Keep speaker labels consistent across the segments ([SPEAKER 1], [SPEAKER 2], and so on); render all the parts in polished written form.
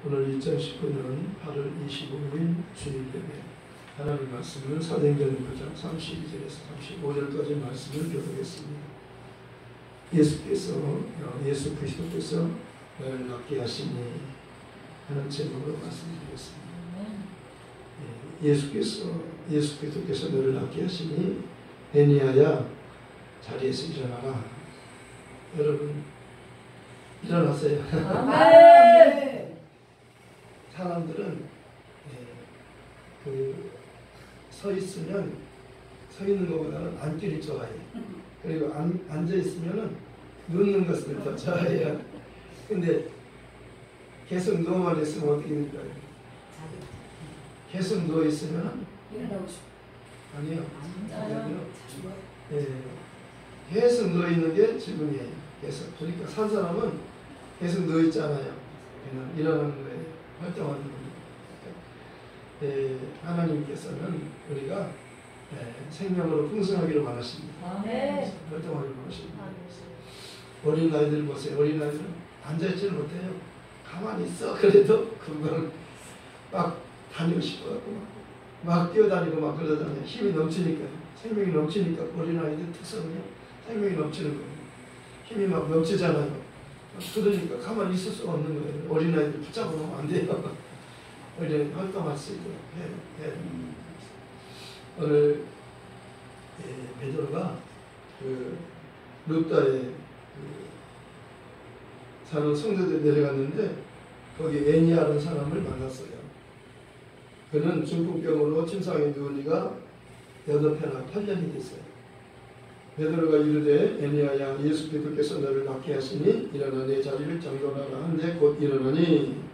[SPEAKER 1] 오늘 2019년 8월 25일 주일예배 하나님 말씀은 사도행전 9장 32절에서 35절까지 말씀을 교독했습니다. 예수 그리스도께서 너를 낫게 하시니 하는 제목으로 말씀드리겠습니다. 예수 그리스도께서 너를 낫게 하시니 애니야야 자리에서 일어나라. 여러분 일어나세요. 사람들은 서 있으면 서 있는 것보다는 앉기를 좋아해요. 그리고 앉아 있으면은 눕는 것을 더 좋아해요. 근데 계속 누워만 있으면 어떻게 될까요? 계속 누워 있으면
[SPEAKER 2] 일어나고 싶어.
[SPEAKER 1] 아니요.
[SPEAKER 2] 죽어요.
[SPEAKER 1] 계속 누워 있는 게 죽음이에요. 계속. 그러니까 산 사람은 계속 누워 있잖아요. 그냥 일어나는 거예요. 활동하는 겁니다. 하나님께서는 우리가 생명으로 풍성하기를 원하십니다. 활동하기를 원하십니다. 어린아이들 보세요. 어린아이들은 앉아있지를 못해요. 가만히 있어. 그래도 금방 막 다니고 싶어갖고 막 뛰어다니고 막 그러잖아요. 힘이 넘치니까, 생명이 넘치니까. 어린아이들 특성은요, 생명이 넘치는 거예요. 힘이 막 넘치잖아요. 그러니까 가만히 있을 수가 없는 거예요. 어린아이들 붙잡아 놓으면 안 돼요. 어린아이 활동할 수 있도록 해야 됩니다. 오늘 베드로가 룹다에 사는 성도들이 내려갔는데 거기 애니야라는 사람을 만났어요. 그는 중풍병으로 침상에 누운 지가 8회나 8년이 됐어요. 베드로가 이르되 애니야야 예수 그리스도께서 너를 낫게 하시니 일어나 내 자리를 정돈하라 한데 곧 일어나니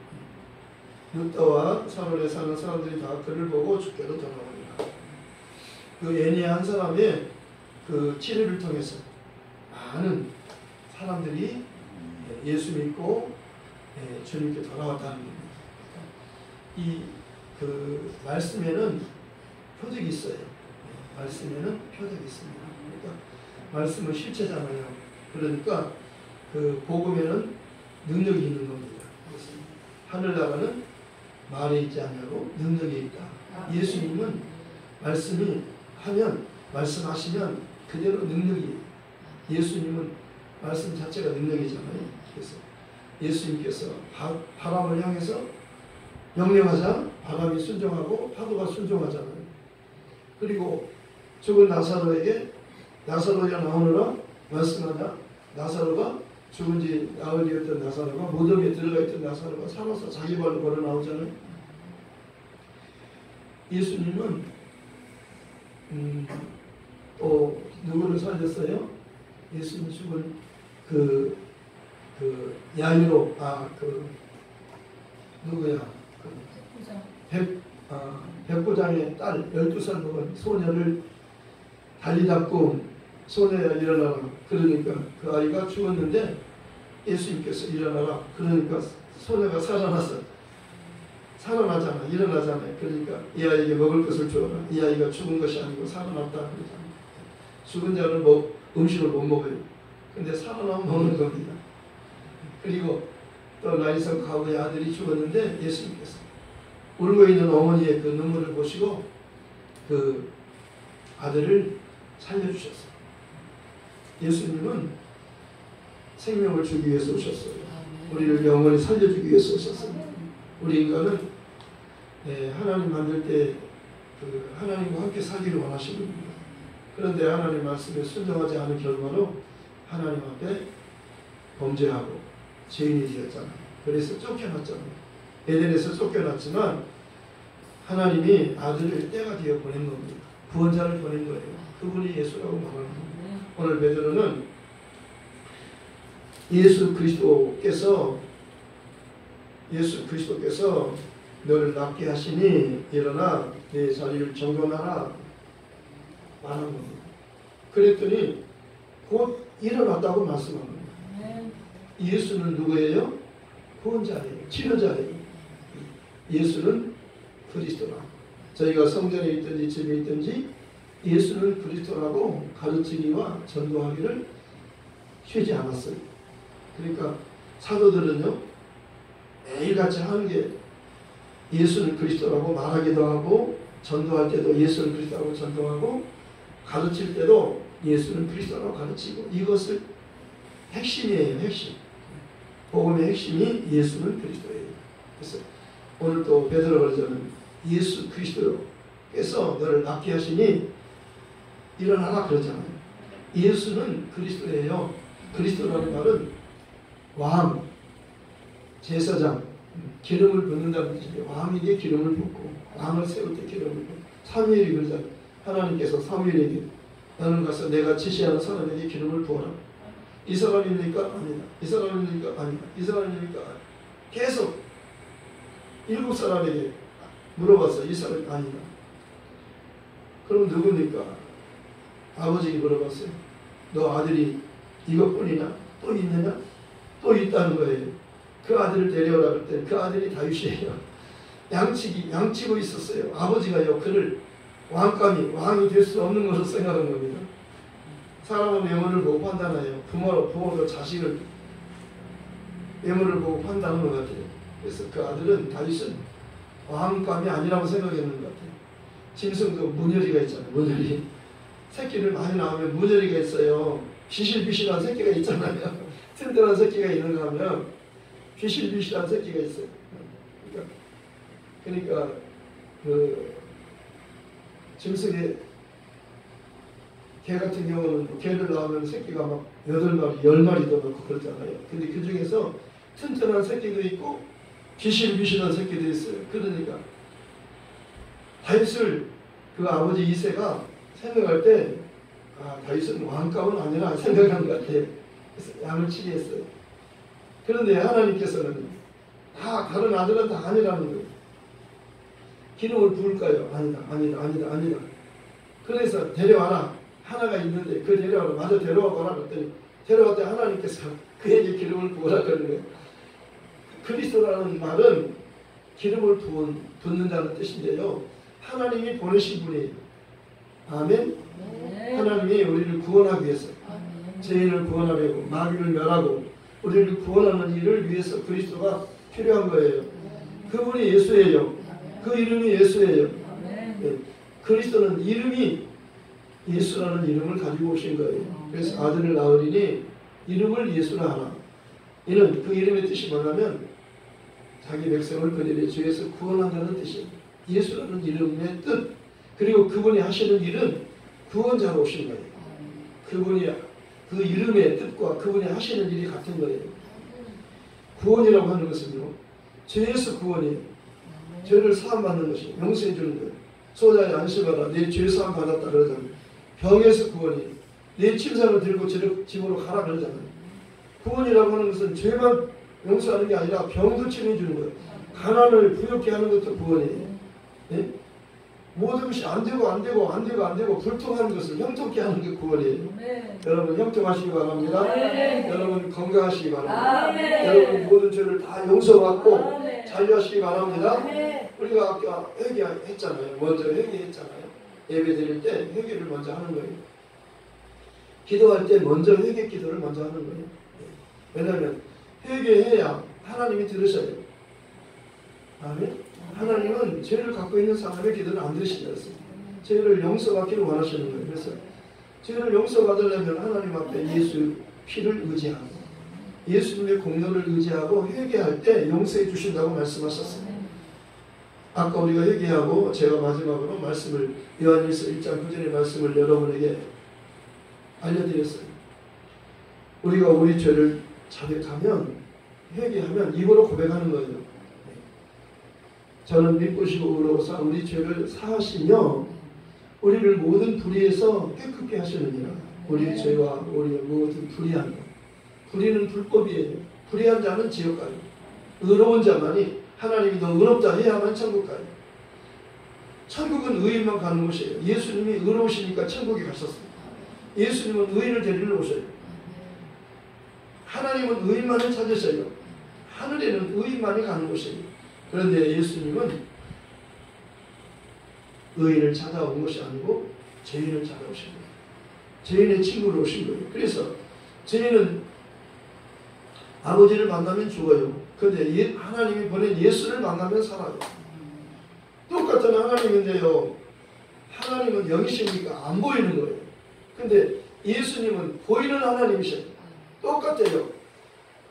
[SPEAKER 1] 룻다와 사론에 사는 사람들이 다 그를 보고 주께로 돌아오니라. 그 애니야 한 사람의 그 치료를 통해서 많은 사람들이 예수 믿고 주님께 돌아왔다는 겁니다. 이 그 말씀에는 표적이 있어요. 말씀에는 표적이 있습니다. 그러니까 말씀은 실체잖아요. 그러니까 그 복음에는 능력이 있는 겁니다. 하늘나라는 말에 있지 않냐고 능력이 있다. 예수님은 말씀이 하면 말씀하시면 그대로 능력이에요. 예수님은 말씀 자체가 능력이잖아요. 그래서 예수님께서 바람을 향해서 명령하자 바람이 순종하고 파도가 순종하잖아요. 그리고 죽은 나사로에게 나사로가 나오느라 말씀하자 나사로가 죽은 지 나흘이었던 나사로가 무덤에 들어가 있던 나사로가 살아서 자기 발로 걸어 나오잖아요. 예수님은 또 누구를 살렸어요? 예수님 죽은 그 야이로 누구야? 백부장의 딸 12살 먹은 소녀를 다리 잡고 소녀야 일어나라. 그러니까 그 아이가 죽었는데 예수님께서 일어나라. 그러니까 소녀가 살아나잖아. 일어나잖아요. 그러니까 이 아이에게 먹을 것을 주어라. 이 아이가 죽은 것이 아니고 살아났다. 그러잖아요. 죽은 자는 음식을 못 먹어요. 근데 살아나면 먹는 겁니다. 그리고 또 나이선 가우의 아들이 죽었는데 예수님께서 울고 있는 어머니의 그 눈물을 보시고 그 아들을 살려주셨어요. 예수님은 생명을 주기 위해서 오셨어요. 우리를 영원히 살려주기 위해서 오셨어요. 우리 인간은 하나님 만들 때 하나님과 함께 살기를 원하시는 겁니다. 그런데 하나님 말씀에 순종하지 않은 결과로 하나님 앞에 범죄하고 죄인이 되었잖아요. 그래서 쫓겨났잖아요. 에덴에서 쫓겨났지만 하나님이 아들을 때가 되어 보낸 겁니다. 구원자를 보낸 거예요. 그분이 예수라고 말하는 겁니다. 오늘 베드로는 예수 그리스도께서 너를 낫게 하시니 일어나 내 자리를 정돈하라 말한 겁니다. 그랬더니 곧 일어났다고 말씀한 겁니다. 예수는 누구예요? 구원자예요. 치료자예요. 예수는 그리스도라. 저희가 성전에 있든지 집에 있든지 예수는 그리스도라고 가르치기와 전도하기를 쉬지 않았어요. 그러니까 사도들은요 매일같이 하는 게 예수는 그리스도라고 말하기도 하고, 전도할 때도 예수는 그리스도라고 전도하고, 가르칠 때도 예수는 그리스도라고 가르치고, 이것을 핵심이에요. 핵심. 복음의 핵심이 예수는 그리스도예요. 그래서 오늘 또 베드로가 그러잖아요. 예수 그리스도께서 너를 낫게 하시니 일어나라 그러잖아요. 예수는 그리스도예요. 그리스도라는 말은 왕, 제사장, 기름을 붓는다는 뜻이에요. 왕에게 기름을 붓고, 왕을 세울 때 기름을 붓고, 사무엘이 그러잖아요. 하나님께서 사무엘에게 너는 가서 내가 지시하는 사람에게 기름을 부어라. 이 사람입니까? 아니다. 이 사람입니까? 아니다. 이 사람입니까? 아니다. 계속 7사람에게 물어봤어. 이 사람이 아니다. 그럼 누굽니까? 아버지에게 물어봤어요. 너 아들이 이것뿐이냐? 또 있느냐? 또 있다는 거예요. 그 아들을 데려오라 그럴 때 그 아들이 다윗이에요. 양치고 있었어요. 아버지가요 그를 왕이 될 수 없는 것으로 생각한 겁니다. 사람은 외모를 보고 판단해요. 부모도 자식을 외모를 보고 판단하는 것 같아요. 그래서 그 아들은 다윗은 왕감이 아니라고 생각했는 것 같아요. 짐승도 문열이가 있잖아요. 문열이. 새끼를 많이 낳으면 문열이가 있어요. 비실비실한 새끼가 있잖아요. 튼튼한 새끼가 있는가 하면 비실비실한 새끼가 있어요. 그러니까 그 짐승의 개 같은 경우는 개를 낳으면 새끼가 막 8마리, 10마리도 넣고 그러잖아요. 근데 그 중에서 튼튼한 새끼도 있고 비실비실한 새끼도 있어요. 그러니까 다윗을 그 아버지 이새가 생각할 때 다윗은 왕감은 아니라 생각한 것 같아요. 그래서 양을 치게 했어요. 그런데 하나님께서는 다른 아들은 다 아니라는 거예요. 기름을 부을까요? 아니다. 그래서 데려와라. 하나가 있는데 그 데려와라. 마저 데려와봐라. 그랬더니 데려왔더니 하나님께서 그에게 기름을 부으라 그러는 거예요. 그리스도라는 말은 기름을 붓는다는 뜻인데요. 하나님이 보내신 분이에요. 아멘. 하나님이 우리를 구원하기 위해서 죄인을 구원하려고 마귀를 멸하고 우리를 구원하는 일을 위해서 그리스도가 필요한 거예요. 그분이 예수예요. 그 이름이 예수예요. 네. 그리스도는 이름이 예수라는 이름을 가지고 오신 거예요. 그래서 아들을 낳으리니 이름을 예수라 하라. 이는 그 이름의 뜻이 뭐냐면 자기 백성을 그들의 죄에서 구원한다는 뜻이에요. 예수라는 이름의 뜻. 그리고 그분이 하시는 일은 구원자로 오신 거예요. 그분이 그 이름의 뜻과 그분이 하시는 일이 같은 거예요. 구원이라고 하는 것은요. 죄에서 구원이에요. 죄를 사함받는 것이 용서해 주는 거예요. 소자의 안심하라. 내 죄 사함 받았다 그러잖아요. 병에서 구원이에요. 내 침상을 들고 집으로 가라 그러잖아요. 구원이라고 하는 것은 죄만 용서하는 게 아니라 병도 치료해 주는 거예요. 가난을 부욕케 하는 것도 구원이에요. 네? 모든 것이 안 되고 불통하는 것을 형통케 하는 게 구원이에요. 네. 여러분 형통하시기 바랍니다. 네. 여러분 건강하시기 바랍니다. 네. 여러분 모든 죄를 다 용서받고 네. 자유하시기 바랍니다. 네. 우리가 아까 회개했잖아요. 먼저 회개했잖아요. 예배 드릴 때 회개를 먼저 하는 거예요. 기도할 때 먼저 회개 기도를 먼저 하는 거예요. 네. 왜냐하면 회개해야 하나님이 들으셔요. 아멘. 하나님은 죄를 갖고 있는 사람의 기도를 안 들으신다 했어요. 죄를 용서받기를 원하시는 거예요. 그래서 죄를 용서받으려면 하나님 앞에 예수 피를 의지하고 예수님의 공로를 의지하고 회개할 때 용서해 주신다고 말씀하셨어요. 아까 우리가 회개하고 제가 마지막으로 말씀을 요한일서 1장 9절의 말씀을 여러분에게 알려드렸어요. 우리가 우리 죄를 자백하면 회개하면 입으로 고백하는 거예요. 저는 믿으시고 의로우사 우리 죄를 사하시며 우리를 모든 불의에서 깨끗게 하시느니라. 우리 죄와 우리의 모든 불의한 것. 불의는 불법이에요. 불의한 자는 지옥 가요. 의로운 자만이 하나님이 너 의롭다 해야만 천국 가요. 천국은 의인만 가는 곳이에요. 예수님이 의로우시니까 천국에 가셨어요. 예수님은 의인을 데리러 오셔요. 하나님은 의인만을 찾으셔요. 하늘에는 의인만이 가는 곳이에요. 그런데 예수님은 의인을 찾아온 것이 아니고 죄인을 찾아오신 거예요. 죄인의 친구로 오신 거예요. 그래서 죄인은 아버지를 만나면 죽어요. 근데 하나님이 보낸 예수를 만나면 살아요. 똑같은 하나님인데요. 하나님은 영이시니까 안 보이는 거예요. 근데 예수님은 보이는 하나님이셔요. 똑같아요.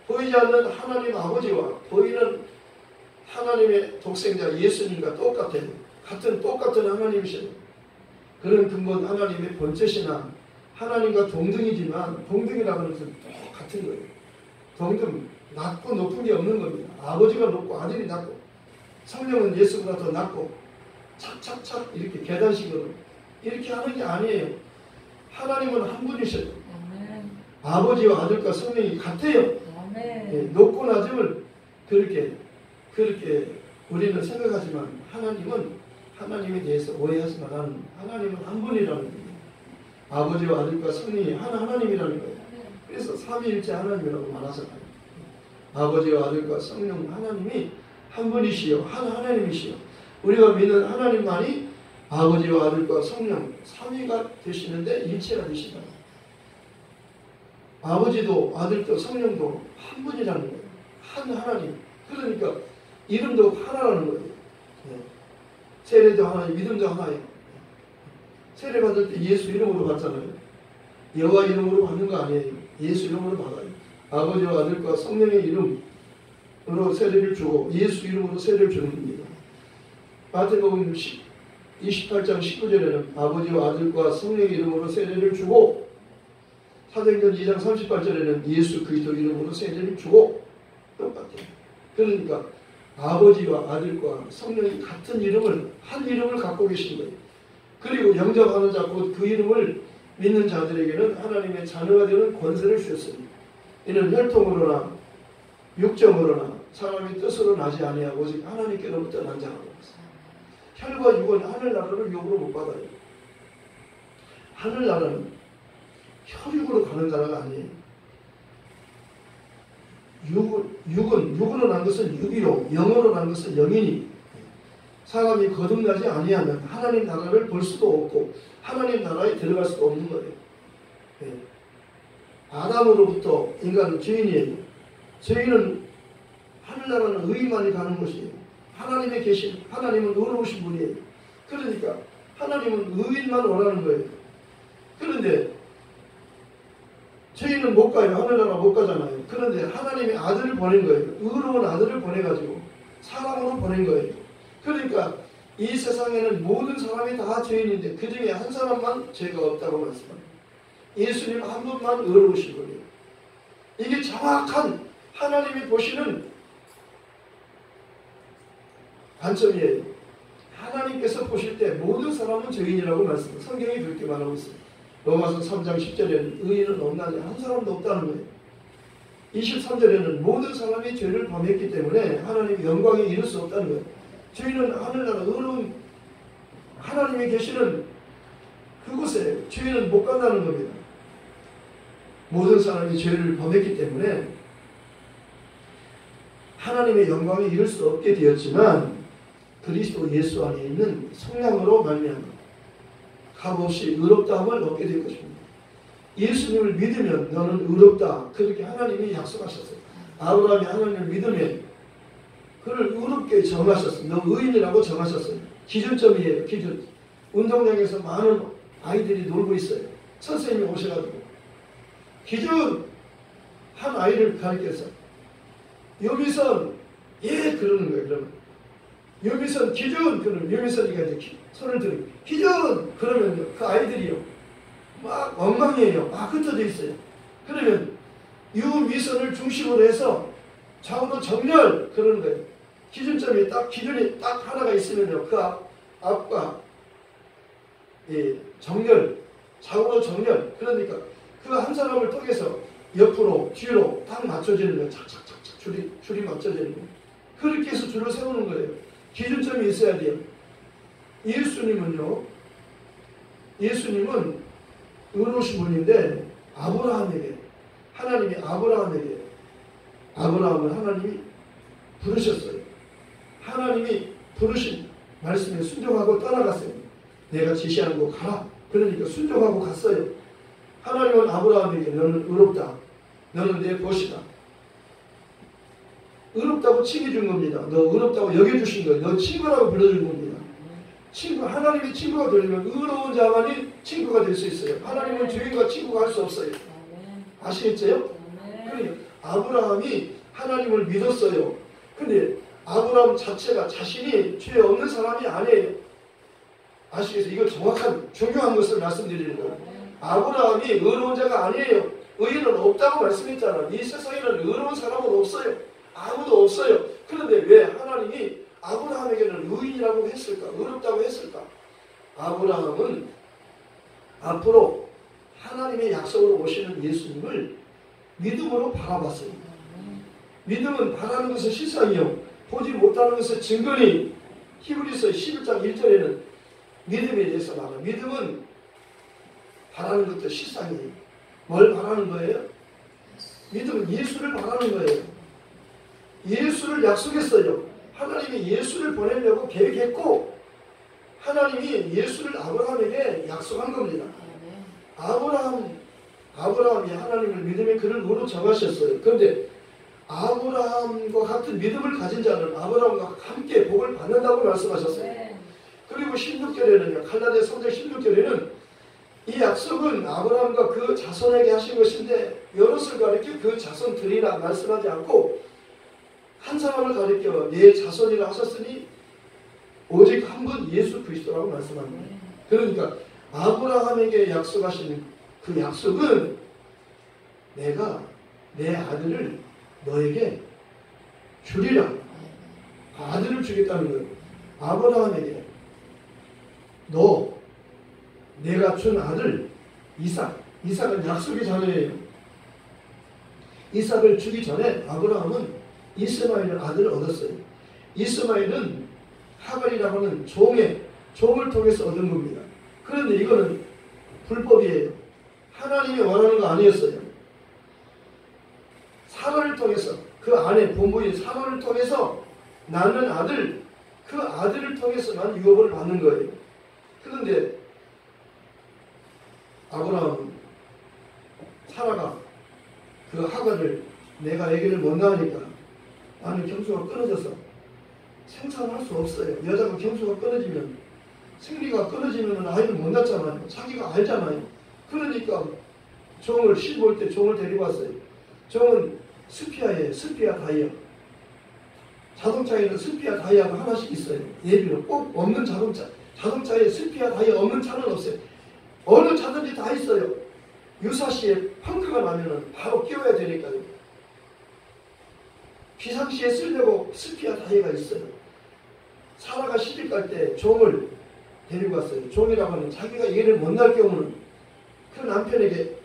[SPEAKER 1] 보이지 않는 하나님 아버지와 보이는 하나님의 독생자 예수님과 똑같아요. 똑같은 하나님이셔요. 그런 근본 하나님의 본체시나 하나님과 동등이지만 동등이라고 하는 것은 똑같은 거예요. 동등, 낮고 높은 게 없는 겁니다. 아버지가 높고 아들이 낮고 성령은 예수보다 더 낮고 착착착 이렇게 계단식으로 이렇게 하는 게 아니에요. 하나님은 한 분이셔요. 아버지와 아들과 성령이 같아요. 예, 높고 낮음을 그렇게 우리는 생각하지만 하나님에 대해서 오해하지 말라는 하나님은 한 분이라는 거예요. 아버지와 아들과 성령이 하나님이라는 거예요. 그래서 삼위일체 하나님이라고 말하잖아요. 아버지와 아들과 성령 하나님이 한 분이시요 하나님이시요. 우리가 믿는 하나님만이 아버지와 아들과 성령 삼위가 되시는데 일체가 되시다. 아버지도 아들도 성령도 한 분이라는 거예요. 한 하나님. 그러니까 이름도 하나라는 거예요. 세례도 하나님, 믿음도 하나예요. 세례 받을 때 예수 이름으로 받잖아요. 여호와 이름으로 받는 거 아니에요. 예수 이름으로 받아요. 아버지와 아들과 성령의 이름으로 세례를 주고 예수 이름으로 세례를 주는 겁니다. 마태복음 28장 19절에는 아버지와 아들과 성령의 이름으로 세례를 주고 사도행전 2장 38절에는 예수 그리스도 이름으로 세례를 주고 똑같아요. 그러니까 아버지와 아들과 성령이 같은 이름을 한 이름을 갖고 계신 거예요. 그리고 영접하는 자 곧 그 이름을 믿는 자들에게는 하나님의 자녀가 되는 권세를 주셨습니다. 이는 혈통으로나 육정으로나 사람의 뜻으로 나지 아니하고 오직 하나님께로부터 난 자라고 했습니다. 혈과 육은 하늘나라를 육으로 못 받아요. 하늘나라는 혈육으로 가는 나라가 아니에요. 육으로 난 것은 육이요 영으로 난 것은 영이니 사람이 거듭나지 아니하면 하나님 나라를 볼 수도 없고 하나님 나라에 들어갈 수도 없는 거예요. 네. 아담으로부터 인간은 죄인이에요. 죄인은 하늘나라는 의인만이 가는 곳이에요. 하나님에 계신 하나님은 의로우신 분이에요. 그러니까 하나님은 의인만 원하는 거예요. 그런데 죄인은 못 가요. 하늘나라 못 가잖아요. 그런데 하나님의 아들을 보낸 거예요. 의로운 아들을 보내가지고 사람으로 보낸 거예요. 그러니까 이 세상에는 모든 사람이 다 죄인인데 그 중에 한 사람만 죄가 없다고 말씀합니다. 예수님 한 분만 의로우신 분이에요. 이게 정확한 하나님이 보시는 관점이에요. 하나님께서 보실 때 모든 사람은 죄인이라고 말씀합니다. 성경이 그렇게 말하고 있습니다. 로마서 3장 10절에는 의인은 없나니 한 사람도 없다는 거예요. 23절에는 모든 사람이 죄를 범했기 때문에 하나님의 영광에 이를 수 없다는 거예요. 죄인은 하늘나라 의로운 하나님이 계시는 그곳에 죄인은 못 간다는 겁니다. 모든 사람이 죄를 범했기 때문에 하나님의 영광에 이를 수 없게 되었지만 그리스도 예수 안에 있는 성령으로 말미암아 값없이 의롭다함을 얻게 될 것입니다. 예수님을 믿으면 너는 의롭다. 그렇게 하나님이 약속하셨어요. 아브라함이 하나님을 믿으면 그를 의롭게 정하셨어요. 너 의인이라고 정하셨어요. 기준점이에요. 기준. 운동장에서 많은 아이들이 놀고 있어요. 선생님이 오셔가지고 기준! 한 아이를 가르쳐서 여기선 예 그러는 거예요. 그러면 여기선 기준! 그러면 여기선이가 이제 손을 들고 기준! 그러면 그 아이들이요 막 엉망이에요. 막 흩어져 있어요. 그러면 유미선을 중심으로 해서 좌우로 정렬 그러는 거예요. 기준점이 딱 기준이 딱 하나가 있으면요 그 앞과 예, 정렬 좌우로 정렬 그러니까 그 한 사람을 통해서 옆으로 뒤로 딱 맞춰지는 거예요. 착착착착 줄이 맞춰지는 거예요. 그렇게 해서 줄을 세우는 거예요. 기준점이 있어야 돼요. 예수님은 의로우신 분인데 하나님이 아브라함을 하나님이 부르셨어요. 하나님이 부르신 말씀에 순종하고 떠나갔어요. 내가 지시하는 거 가라. 그러니까 순종하고 갔어요. 하나님은 아브라함에게 너는 의롭다. 너는 내 것이다. 의롭다고 칭해준 겁니다. 너 의롭다고 여겨주신 거예요. 너 친구라고 불러준 겁니다. 친구, 하나님이 친구가 되려면 의로운 자만이 친구가 될 수 있어요. 하나님은 죄인과 친구가 할 수 없어요. 아시겠어요? 그러니까 아브라함이 하나님을 믿었어요. 근데 아브라함 자체가 자신이 죄 없는 사람이 아니에요. 아시겠어요? 이거 정확한 중요한 것을 말씀드리는 거예요. 아브라함이 의로운 자가 아니에요. 의인은 없다고 말씀했잖아요. 이 세상에는 의로운 사람은 없어요. 아무도 없어요. 그런데 왜 하나님이 아브라함에게는 의인이라고 했을까? 의롭다고 했을까? 아브라함은 앞으로 하나님의 약속으로 오시는 예수님을 믿음으로 바라봤어요. 믿음은 바라는 것은 실상이요, 보지 못하는 것은 증거니. 히브리서 11장 1절에는 믿음에 대해서 말해요. 믿음은 바라는 것도 실상이에요. 뭘 바라는 거예요? 믿음은 예수를 바라는 거예요. 예수를 약속했어요. 하나님이 예수를 보내려고 계획했고 하나님이 예수를 아브라함에게 약속한 겁니다. 아브라함이 하나님을 믿음의 그를 의로 정하셨어요. 그런데 아브라함과 같은 믿음을 가진 자는 아브라함과 함께 복을 받는다고 말씀하셨어요. 그리고 16절에는요, 갈라디아 3장 16절에는 이 약속은 아브라함과 그 자손에게 하신 것인데 여럿을 가리켜 그 자손들이라 말씀하지 않고 한 사람을 가리켜 내 자손이라 하셨으니 오직 한 분 예수 그리스도라고 말씀합니다. 그러니까 아브라함에게 약속하신 그 약속은 내가 내 아들을 너에게 주리라. 아들을 주겠다는 거예요. 아브라함에게 너 내가 준 아들 이삭은 약속의 자녀예요. 이삭을 주기 전에 아브라함은 이스마엘 아들을 얻었어요. 이스마엘은 하갈이라고 하는 종을 통해서 얻은 겁니다. 그런데 이거는 불법이에요. 하나님이 원하는 거 아니었어요. 사라를 통해서 그 아내 본부인 사라를 통해서 낳는 아들, 그 아들을 통해서만 유업을 받는 거예요. 그런데 아브라함은 사라가 그 하갈을 내가 아기를 못 낳으니까 나는 경수가 끊어져서 생산할 수 없어요. 여자가 경수가 끊어지면 생리가 끊어지면 아이를 못 낳잖아요. 자기가 알잖아요. 그러니까 종을 시볼 때 종을 데리고 왔어요. 종은 스피아예요. 스피아 다이아. 자동차에는 스피아 다이아가 하나씩 있어요. 예비로 꼭 없는 자동차에 스피아 다이아 없는 차는 없어요. 어느 차든지 다 있어요. 유사시에 펑크가 나면은 바로 끼워야 되니까요. 비상시에 쓰려고 스피아 다이아가 있어요. 사라가 시집 갈 때 종을 데리고 왔어요. 종이라고 하면 자기가 얘를 못 낳을 경우는 그 남편에게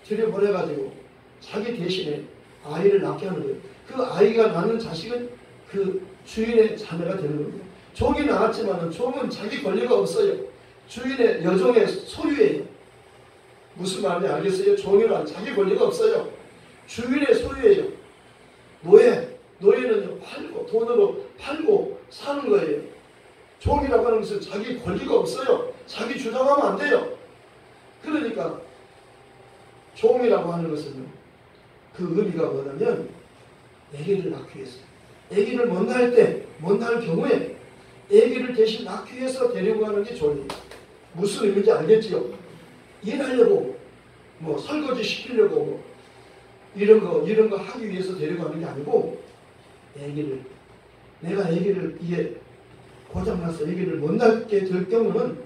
[SPEAKER 1] 들여보내가지고 자기 대신에 아이를 낳게 하는 거예요. 그 아이가 낳는 자식은 그 주인의 자녀가 되는 겁니다. 종이 낳았지만 종은 자기 권리가 없어요. 주인의 여종의 소유예요. 무슨 말인지 알겠어요? 종이란 자기 권리가 없어요. 주인의 소유예요. 노예는요, 돈으로 팔고 사는 거예요. 종이라고 하는 것은 자기 권리가 없어요. 자기 주장하면 안 돼요. 그러니까 종이라고 하는 것은 그 의미가 뭐냐면 아기를 낳기 위해서, 아기를 못 낳을 경우에 아기를 대신 낳기 위해서 데리고 가는 게 종이에요. 무슨 의미인지 알겠지요? 일하려고 뭐 설거지 시키려고 이런 거 하기 위해서 데리고 가는 게 아니고 내가 아기를 이게 고장나서 아기를 못 낳게 될 경우는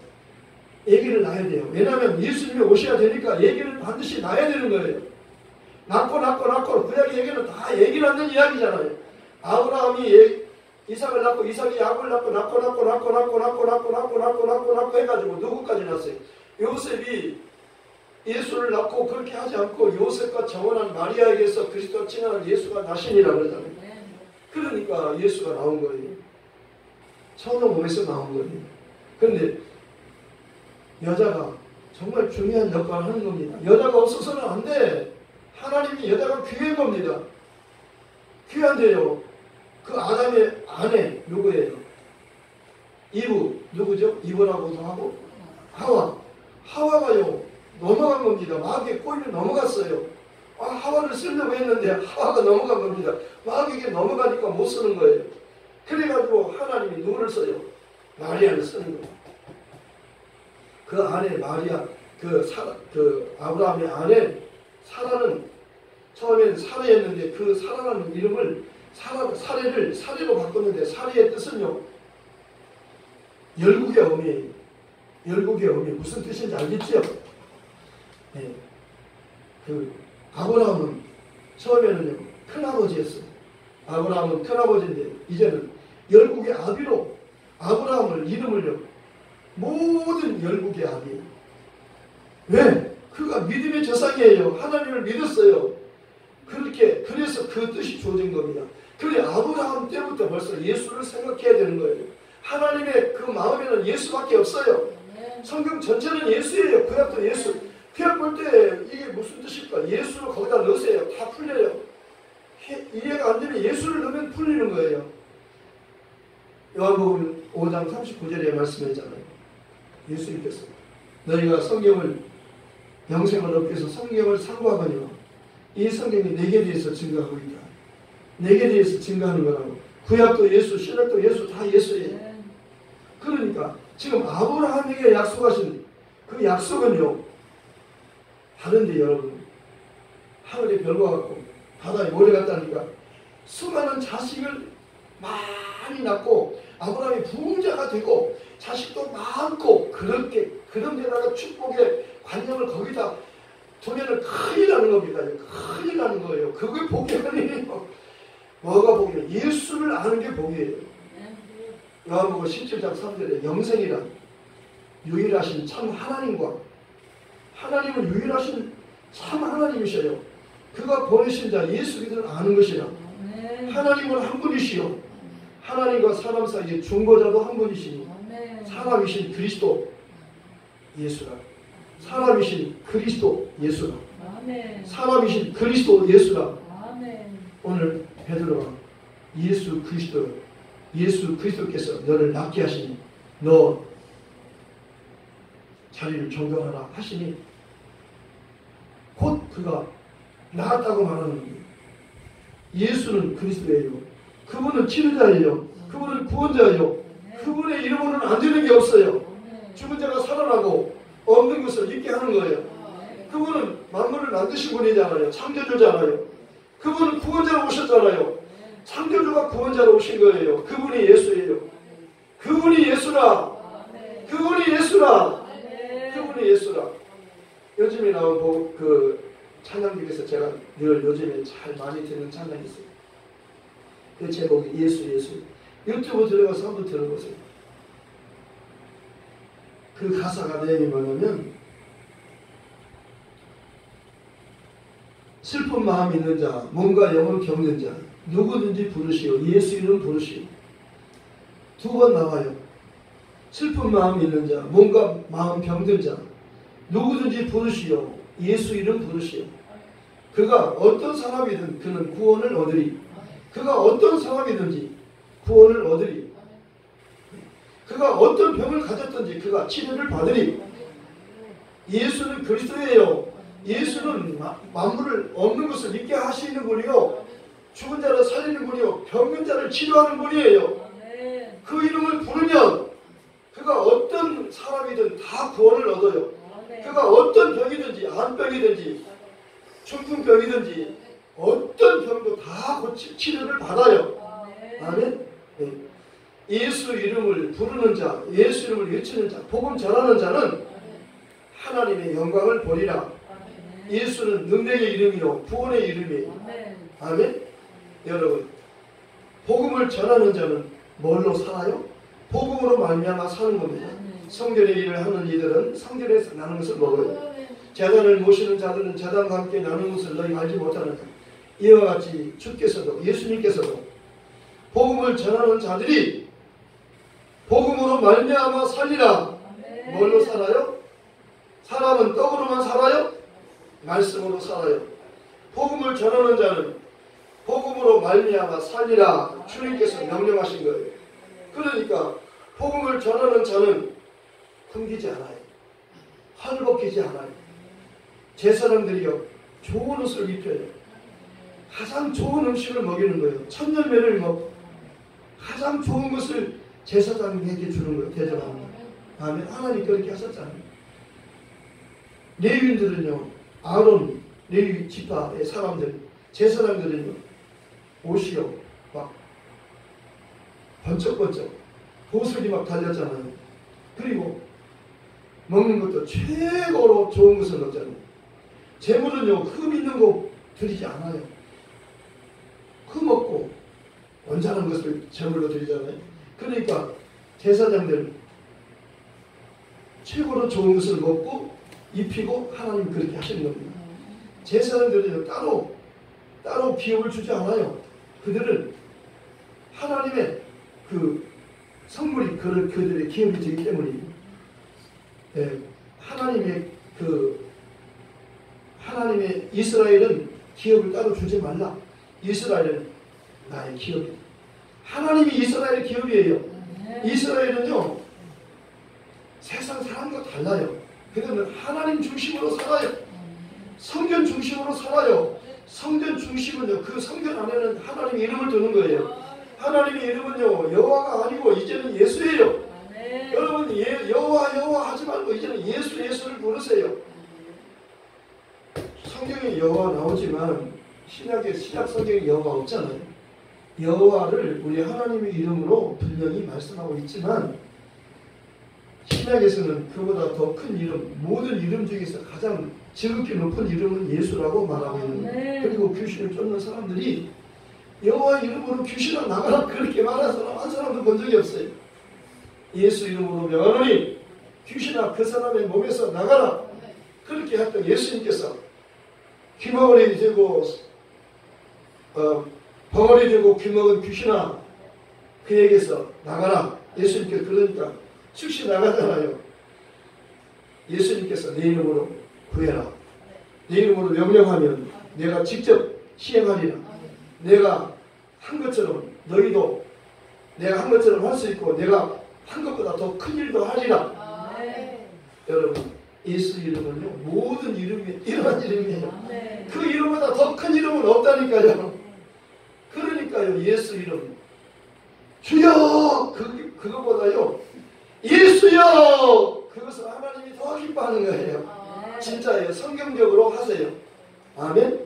[SPEAKER 1] 아기를 낳아야 돼요. 왜냐하면 예수님이 오셔야 되니까 아기를 반드시 낳아야 되는 거예요. 낳고 구약의 얘기는 다 아기 낳는 이야기잖아요. 아브라함이 이삭을 낳고 이삭이 야곱을 낳고 해가지고 누구까지 낳았어요? 요셉이 예수를 낳고 그렇게 하지 않고 요셉과 정원한 마리아에게서 그리스도 칭하는 예수가 나신이라고 그러잖아요. 그러니까 예수가 나온 거예요. 성령 몸에서 나온 거예요. 그런데 여자가 정말 중요한 역할을 하는 겁니다. 여자가 없어서는 안 돼. 하나님이 여자가 귀한 겁니다. 귀한데요. 그 아담의 아내 누구예요? 이브 누구죠? 이브라고도 하고 하와가요 넘어간 겁니다. 마귀의 꼬임에 넘어갔어요. 하와를 쓰려고 했는데 하와가 넘어간 겁니다. 마귀에게 넘어가니까 못 쓰는 거예요. 그래가지고 하나님이 누구를 써요? 마리아를 쓰는 거예요. 그 아내 마리아, 그 아브라함의 아내 사라는 처음에는 사례였는데 그 사라라는 이름을 사례로 바꿨는데 사례의 뜻은요, 열국의 어미예요. 열국의 어미. 무슨 뜻인지 알겠죠? 네. 그 아브라함은 처음에는요 큰아버지였어요. 아브라함은 큰아버지인데 이제는 열국의 아비로 아브라함을 이름을요 모든 열국의 아비. 왜? 그가 믿음의 조상이에요. 하나님을 믿었어요. 그래서 그 뜻이 주어진 겁니다. 그래 아브라함 때부터 벌써 예수를 생각해야 되는 거예요. 하나님의 그 마음에는 예수밖에 없어요. 성경 전체는 예수예요. 구약도 예수. 구약 볼 때 이게 무슨 뜻일까? 예수를 거기다 넣으세요. 다 풀려요. 이해가 안 되면 예수를 넣으면 풀리는 거예요. 요한복음 5장 39절에 말씀했잖아요. 예수님께서 너희가 성경을 영생을 얻기 위해서 성경을 상고하거니와 이 성경이 내게 대해서 증거하고 있다. 내게 대해서 증거하는 거라고. 구약도 예수, 신약도 예수, 다 예수예요. 그러니까 지금 아브라함에게 약속하신 그 약속은요 다른데 여러분 하늘의 별과 같고 바다에 모래 같다니까 수많은 자식을 많이 낳고 아브라함이 부흥자가 되고 자식도 많고 그런 데다가 축복의 관념을 거기다 두면은 큰일 나는 겁니다. 큰일 나는 거예요. 그게 복이 아니에요. 뭐가 복이에요? 예수를 아는 게 복이에요. 요한복음 17장 3절에 영생이란 유일하신 참 하나님과 하나님은 유일하신 참 하나님이셔요. 그가 보내신 자 예수 그리스도를 아는 것이라. 하나님은 한 분이시요 하나님과 사람 사이의 중보자도 한 분이시니 사람이신 그리스도 예수라. 사람이신 그리스도 예수라. 사람이신 그리스도 예수라. 오늘 베드로가 예수 그리스도께서 너를 낫게 하시니 너 자리를 정돈하라 하시니 곧 그가 나았다고 말하는 거예요. 예수는 그리스도예요. 그분은 치료자예요. 그분은 구원자예요. 그분의 이름으로는 안 되는 게 없어요. 죽은 자가 살아나고 없는 것을 있게 하는 거예요. 그분은 만물을 만드신 분이잖아요. 창조주잖아요. 그분은 구원자로 오셨잖아요. 창조주가 구원자로 오신 거예요. 그분이 예수예요. 그분이 예수라. 그분이 예수라. 그분이 예수라. 요즘에 나온 그 찬양 중에서 제가 늘 요즘에 잘 많이 듣는 찬양이 있어요. 그 제목이 예수. 유튜브 들어가서 한번 들어보세요. 그 가사가 내용이 뭐냐면 슬픈 마음 있는 자, 몸과 영을 겪는 자 누구든지 부르시오. 예수 이름 부르시오. 두 번 나와요. 슬픈 마음 있는 자, 몸과 마음 병든 자 누구든지 부르시오. 예수 이름 부르시오. 그가 어떤 사람이든 그는 구원을 얻으리. 그가 어떤 사람이든지 구원을 얻으리. 그가 어떤 병을 가졌든지 그가 치료를 받으리. 예수는 그리스도예요. 예수는 만물을 없는 것을 있게 하시는 분이요 죽은 자를 살리는 분이요 병든 자를 치료하는 분이에요. 그 이름을 부르면 그가 어떤 사람이든 다 구원을 얻어요. 그가 어떤 병이든지 암병이든지 중풍병이든지 어떤 병도 다 치료를 받아요. 아멘. 네. 예수 이름을 부르는 자, 예수 이름을 외치는 자, 복음 전하는 자는 하나님의 영광을 보리라. 예수는 능력의 이름이요 구원의 이름이에요. 아멘. 여러분 복음을 전하는 자는 뭘로 살아요? 복음으로 말미암아 사는 겁니다. 성전의 일을 하는 이들은 성전에서 나는 것을 먹어요. 제단을 모시는 자들은 제단과 함께 나누는 것을 너희 알지 못하는가. 이와 같이 주께서도 예수님께서도 복음을 전하는 자들이 복음으로 말미암아 살리라. 뭘로 살아요? 사람은 떡으로만 살아요? 말씀으로 살아요. 복음을 전하는 자는 복음으로 말미암아 살리라. 주님께서 명령하신 거예요. 그러니까 복음을 전하는 자는 숨기지 않아요. 헐벗기지 않아요. 제 사람들이요 좋은 옷을 입혀요. 가장 좋은 음식을 먹이는 거예요. 천년매를 먹고 가장 좋은 것을 제사장에게 주는 거예요. 대접하는 거예요. 아멘. 하나님 그렇게 하셨잖아요. 레위인들은요, 아론, 레위 지파의 사람들, 제사장들은요, 옷이요, 막 번쩍번쩍 보석이 막 달렸잖아요. 그리고 먹는 것도 최고로 좋은 것을 먹잖아요. 재물은요, 흠 있는 거 드리지 않아요. 흠 없고 원자는 것을 제물로 드리잖아요. 그러니까 제사장들은 최고로 좋은 것을 먹고 입히고 하나님 그렇게 하시는 겁니다. 제사장들은 따로 비용을 주지 않아요. 그들은 하나님의 그 성물이 그들의 기업이 되기 때문이에요. 하나님의 이스라엘은 기업을 따로 주지 말라. 이스라엘은 나의 기업이다. 하나님이 이스라엘의 기업이에요. 이스라엘은요, 세상 사람과 달라요. 그들은 하나님 중심으로 살아요. 성전 중심으로 살아요. 성전 중심은요, 그 성전 안에는 하나님의 이름을 두는 거예요. 하나님의 이름은요, 여호와가 아니고 이제는 예수예요. 여러분, 여호와 하지 말고 이제는 예수를 부르세요. 성경에 여호와 나오지만 신약 성경에 여호와 없잖아요. 여호와를 우리 하나님의 이름으로 분명히 말씀하고 있지만 신약에서는 그보다 더 큰 이름, 모든 이름 중에서 가장 지극히 높은 이름은 예수라고 말하고 있는 거예요. 그리고 귀신을 쫓는 사람들이 여호와 이름으로 귀신아 나가라 그렇게 말하는 사람 한 사람도 본 적이 없어요. 예수 이름으로 명하노니 귀신아 그 사람의 몸에서 나가라 그렇게 했던 예수님께서 귀머거리 되고 벙어리 되고 귀먹은 귀신아 그에게서 나가라. 예수님께서 그러니까 즉시 나가잖아요. 예수님께서 내 이름으로 구해라. 내 이름으로 명령하면 내가 직접 시행하리라. 내가 한 것처럼 너희도 내가 한 것처럼 할 수 있고 내가 한 것보다 더 큰 일도 하리라. 여러분, 예수 이름은요, 모든 이름이 이런 이름이에요. 그 이름보다 더 큰 이름은 없다니까요. 그러니까요, 예수 이름 주여 그거보다요 예수여 그것을 하나님이 더 기뻐하는 거예요. 진짜예요. 성경적으로 하세요. 아멘.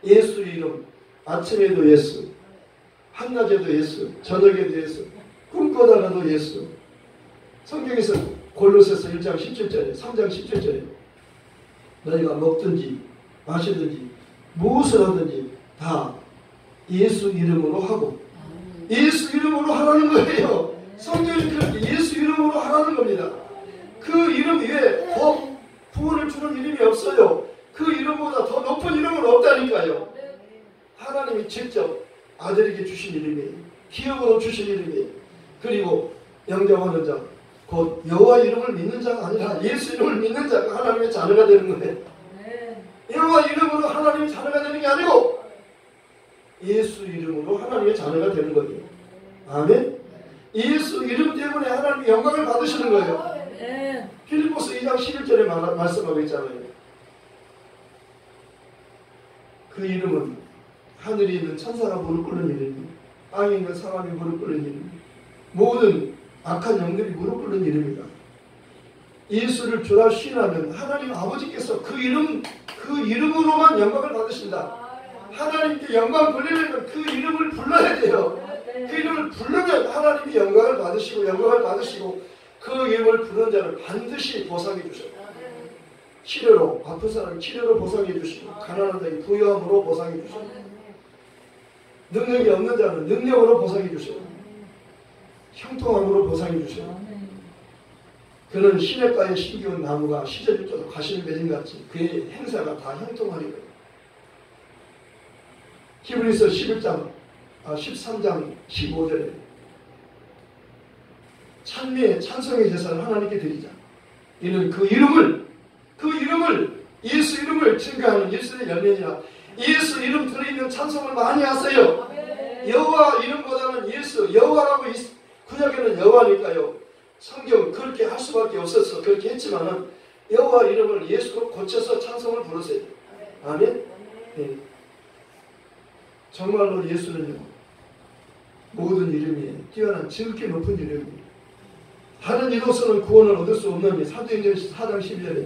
[SPEAKER 1] 예수 이름 아침에도 예수, 한낮에도 예수, 저녁에도 예수, 꿈꾸다가도 예수. 성경에서 골로새서 1장 17절에 3장 17절에 너희가 먹든지 마시든지 무엇을 하든지 다 예수 이름으로 하고 예수 이름으로 하라는 거예요. 성경이 그렇게 예수 이름으로 하라는 겁니다. 그 이름 외에 더 구원을 주는 이름이 없어요. 그 이름보다 더 높은 이름은 없다니까요. 하나님이 직접 아들에게 주신 이름이에요. 기업으로 주신 이름이에요. 그리고 영접하는 자, 곧 여호와 이름을 믿는 자가 아니라 예수 이름을 믿는 자가 하나님의 자녀가 되는 거예요. 여호와 이름으로 하나님의 자녀가 되는 게 아니고 예수 이름으로 하나님의 자녀가 되는 거예요. 아멘. 예수 이름 때문에 하나님의 영광을 받으시는 거예요. 빌립보서 2장 11절에 말씀하고 있잖아요. 그 이름은 하늘에 있는 천사가 무릎 꿇는 이름이에요. 땅에 있는 사람이 무릎 꿇는 이름이에요. 모든 악한 영들이 무릎 꿇는 이름이다. 예수를 주라 시인하면 하나님 아버지께서 그 이름으로만 영광을 받으신다. 하나님께 영광 돌리려면 그 이름을 불러야 돼요. 그 이름을 부르면 하나님이 영광을 받으시고 그 이름을 부르는 자를 반드시 보상해 주셔요. 치료로, 아픈 사람이 치료로 보상해 주시고 가난한 자에게 부유함으로 보상해 주시고 능력이 없는 자는 능력으로 보상해 주시고 형통함으로 보상해 주시고 그는 시냇가에 심기운 나무가 시절이 쪄서 가시를 맺은 같이 그의 행사가 다 형통하니 거예요. 히브리서 13장 15절에 찬송의 제사를 하나님께 드리자. 이는 그 이름을 예수 이름을 증거하는 예수의 열매니라. 예수 이름 들어있는 찬송을 많이 하세요. 여호와 이름보다는 예수, 여호와라고 구약에는 여호와니까요. 성경 그렇게 할 수밖에 없어서 그렇게 했지만은 여호와 이름을 예수로 고쳐서 찬송을 부르세요. 아멘? 네. 정말로 예수는요, 모든 이름이 뛰어난 지극히 높은 이름입니다. 다른 이로서는 구원을 얻을 수 없느니 사도행전 4장 12절에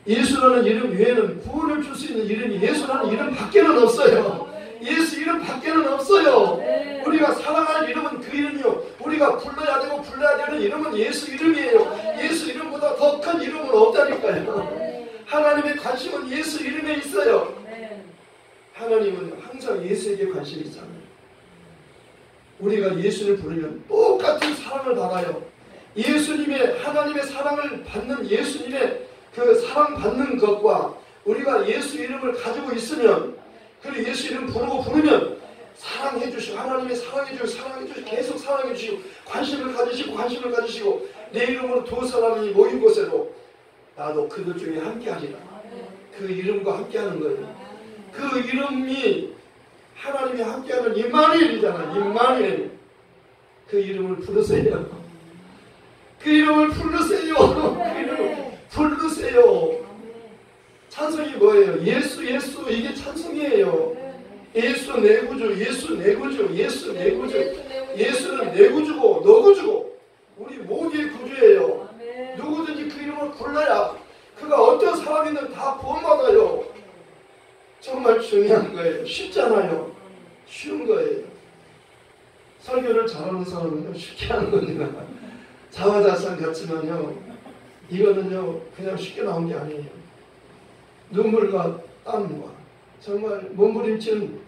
[SPEAKER 1] 예수라는 이름 외에는 구원을 줄 수 있는 이름이 예수라는 이름 밖에는 없어요. 예수 이름 밖에는 없어요. 우리가 사랑하는 이름은 그 이름이요. 우리가 불러야 되고 불러야 되는 이름은 예수 이름이에요. 예수 이름보다 더 큰 이름은 없다니까요. 하나님의 관심은 예수 이름에 있어요. 하나님은 항상 예수에게 관심이 있잖아요. 우리가 예수를 부르면 똑같은 사랑을 받아요. 예수님의 하나님의 사랑을 받는 예수님의 그 사랑받는 것과 우리가 예수 이름을 가지고 있으면 그리고 예수 이름 부르면 사랑해 주시고 하나님의 사랑해 주시고 계속 사랑해 주시고 관심을 가지시고 내 이름으로 두 사람이 모인 곳에도 나도 그들 중에 함께하리라. 그 이름과 함께하는 거예요. 그 이름이 하나님이 함께하는 임마누엘이잖아. 임마누엘. 그 이름을 부르세요. 그 이름을 부르세요. 그 이름을 부르세요. 찬송이 뭐예요? 예수 이게 찬송이에요. 예수 내 구주, 예수 내 구주, 예수 내 구주. 예수는 내 구주고 너 구주고 우리 모두의 구주예요. 누구든지 그 이름을 불러야 그가 어떤 사람이든 다 구원받아요. 정말 중요한 거예요. 쉽잖아요. 쉬운 거예요. 설교를 잘하는 사람은요 쉽게 하는 겁니다. 자화자찬 같지만요 이거는요 그냥 쉽게 나온 게 아니에요. 눈물과 땀과 정말 몸부림치는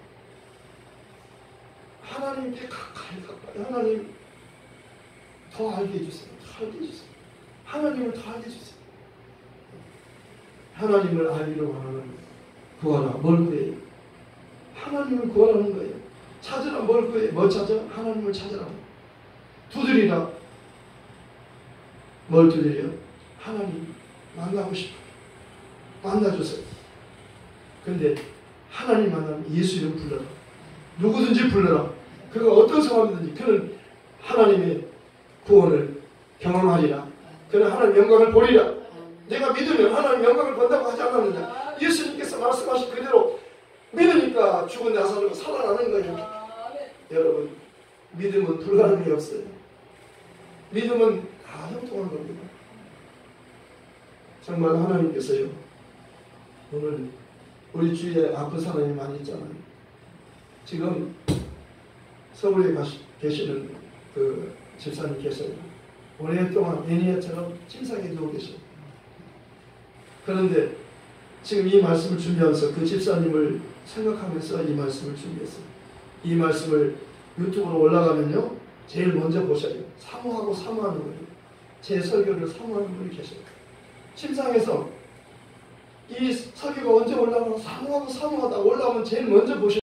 [SPEAKER 1] 하나님께 가까이 하나님 더 알게 해주세요. 하나님을 더 알게 해주세요. 하나님을 알기로 원하는 구하라. 뭘 구해요? 하나님을 구하라는 거예요. 찾으라. 뭘 구해요? 뭐 찾아? 하나님을 찾으라. 두드리라. 뭘 두드려요? 하나님 만나고 싶어요. 만나주세요. 근데 하나님 만나면 예수 이름 불러라. 누구든지 불러라. 그가 어떤 상황이든지 그는 하나님의 구원을 경험하리라. 그는 하나님의 영광을 보리라. 내가 믿으면 하나님의 영광을 본다고 하지 않았느냐. 예수님께서 말씀하신 그대로 믿으니까 죽은 나사로가 살아나는 거예요. 여러분 믿음은 불가능이 없어요. 믿음은 다 형통한 겁니다. 정말 하나님께서요 오늘 우리 주위에 아픈 사람이 많이 있잖아요. 지금 서울에 계시는 그 집사님 계세요. 오랫동안 애니아처럼 침상에 누워 계셔요. 그런데 지금 이 말씀을 준비하면서 그 집사님을 생각하면서 이 말씀을 준비했어요. 이 말씀을 유튜브로 올라가면요 제일 먼저 보셔야 돼요. 사모하는 거예요. 제 설교를 사모하는 분이 계셔요. 침상에서 이 설교가 언제 올라가면 사모하다 올라오면 제일 먼저 보셔야 돼요.